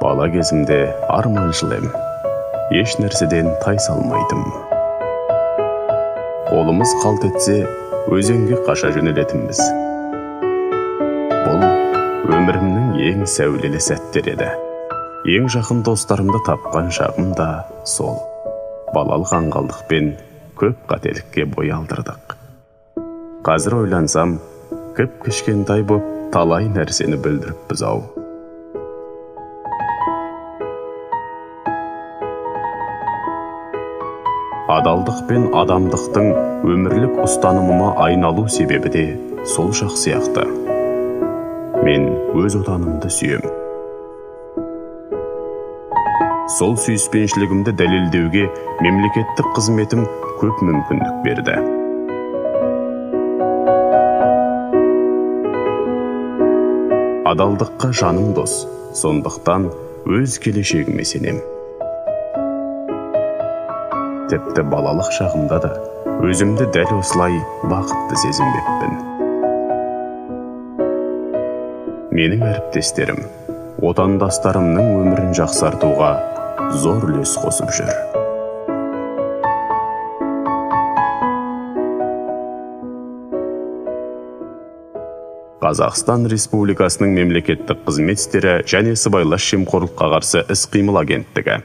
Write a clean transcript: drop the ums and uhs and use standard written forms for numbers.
Бала кезімде арманшыл ем, еш нәрседен тай салмайдым. Қолымыз қалт етсе, өзенге қаша жөнелетінбіз. Бұл өмірімнің ең сәулелі сәттер еді. Ең жақын достарымды тапқан шағым да сол. Балалық аңғалдықпен көп қателікке бой алдырдық. Қазір ойлансам, кішкентай боп талай нәрсені бүлдіріппіз ау. Адалдық пен адамдықтың өмірлік ұстанымыма айналу себебі де сол шақ сияқты. Мен өз отанымды сүйем. Сол сүйіспеншілігімді дәлелдеуге мемлекеттік қызметім көп мүмкіндік берді. Адалдыққа жаным дос, сондықтан өз келешегіме сенем. Тіпті балалық шағымда да өзімді дәл осылай бақытты сезінбеппін. Менің әріптестерім, отандастарымның өмірін жақсартуға зор үлес қосып жүр. Қазақстан Республикасының мемлекеттік қызмет істері және сыбайлас жемқорлыққа қарсы іс-қимыл агенттігі.